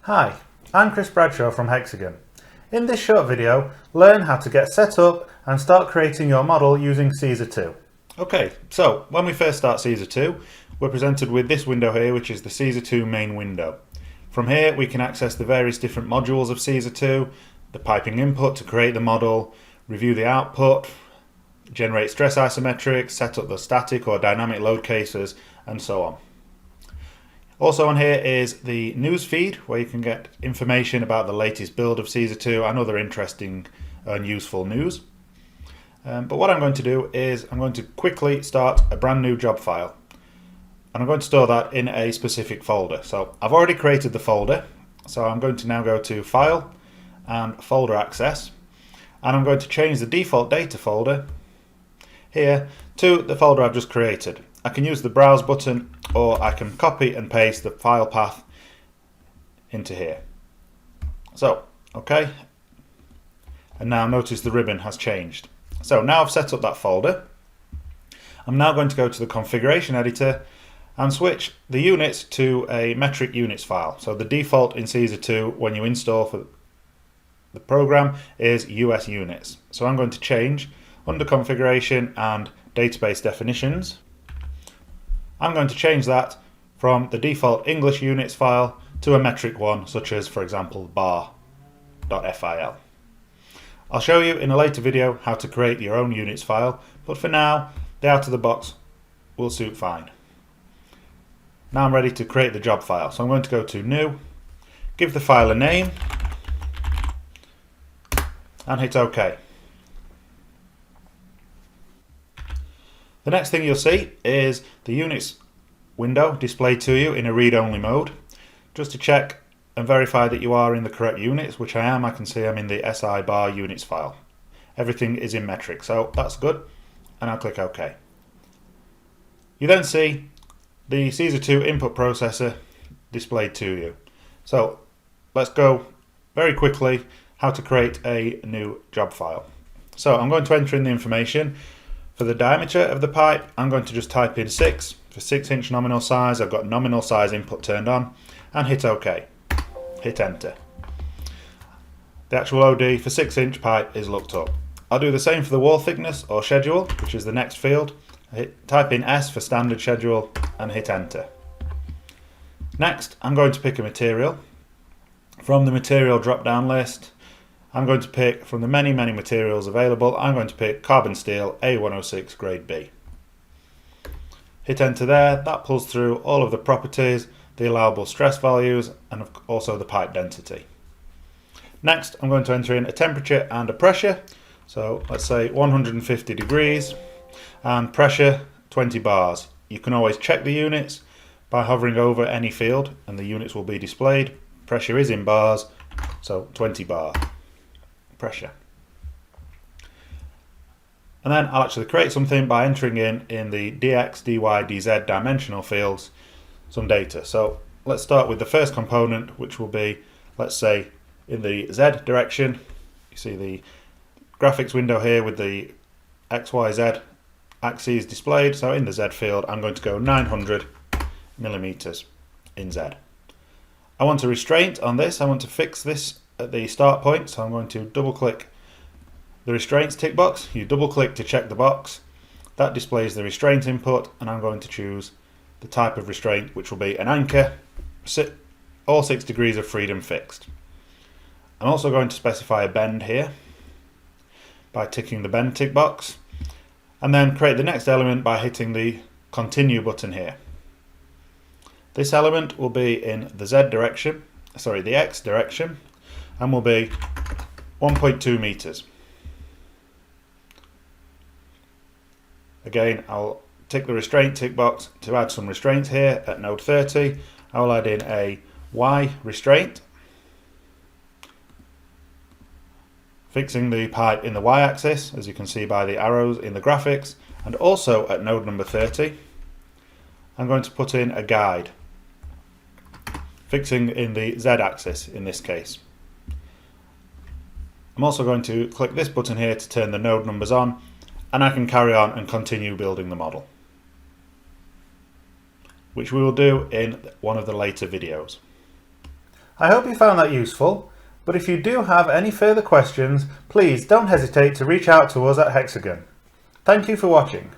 Hi, I'm Bradshaw from Hexagon. In this short video, learn how to get set up and start creating your model using Caesar 2. Okay, so when we first start Caesar 2, we're presented with this window here, which is the Caesar 2 main window. From here we can access the various different modules of Caesar 2, the piping input to create the model, review the output, generate stress isometrics, set up the static or dynamic load cases, and so on. Also on here is the news feed, where you can get information about the latest build of Caesar 2 and other interesting and useful news. But what I'm going to do is I'm going to quickly start a brand new job file. And I'm going to store that in a specific folder. So I've already created the folder. So I'm going to now go to File and Folder Access. And I'm going to change the default data folder here to the folder I've just created. I can use the Browse button, or I can copy and paste the file path into here. So, okay. And now notice the ribbon has changed. So now I've set up that folder. I'm now going to go to the configuration editor and switch the units to a metric units file. So the default in Caesar 2 when you install for the program is US units. So I'm going to change under configuration and database definitions. I'm going to change that from the default English units file to a metric one, such as, for example, bar.fil. I'll show you in a later video how to create your own units file, but for now, the out of the box will suit fine. Now I'm ready to create the job file. So I'm going to go to New, give the file a name, and hit OK. The next thing you'll see is the units window displayed to you in a read-only mode. Just to check and verify that you are in the correct units, which I am. I can see I'm in the SI bar units file. Everything is in metric, so that's good. And I'll click OK. You then see the Caesar 2 input processor displayed to you. So let's go very quickly how to create a new job file. So I'm going to enter in the information. For the diameter of the pipe, I'm going to just type in 6 for 6-inch nominal size. I've got nominal size input turned on and hit OK. Hit enter. The actual OD for 6-inch pipe is looked up. I'll do the same for the wall thickness or schedule, which is the next field. Type in S for standard schedule and hit enter. Next, I'm going to pick a material. From the material drop down list, I'm going to pick from the many materials available, I'm going to pick carbon steel A106 grade B. Hit enter there. That pulls through all of the properties, the allowable stress values, and also the pipe density. Next, I'm going to enter in a temperature and a pressure. So let's say 150 degrees and pressure 20 bars. You can always check the units by hovering over any field and the units will be displayed. Pressure is in bars, so 20 bar pressure. And then I'll actually create something by entering in the dx, dy, dz dimensional fields some data. So let's start with the first component, which will be, let's say, in the z direction. You see the graphics window here with the XYZ axes displayed. So in the z field, I'm going to go 900 millimeters in z. I want a restraint on this. I want to fix this at the start point, so I'm going to double click the restraints tick box. You double click to check the box. That displays the restraint input, and I'm going to choose the type of restraint, which will be an anchor, all 6 degrees of freedom fixed. I'm also going to specify a bend here by ticking the bend tick box, and then create the next element by hitting the continue button here. This element will be in the Z direction, sorry, the X direction, and will be 1.2 meters. Again, I'll tick the restraint tick box to add some restraint here at node 30. I will add in a Y restraint, fixing the pipe in the Y axis, as you can see by the arrows in the graphics, and also at node number 30. I'm going to put in a guide, fixing in the Z axis in this case. I'm also going to click this button here to turn the node numbers on, and I can carry on and continue building the model, which we will do in one of the later videos. I hope you found that useful, but if you do have any further questions, please don't hesitate to reach out to us at Hexagon. Thank you for watching.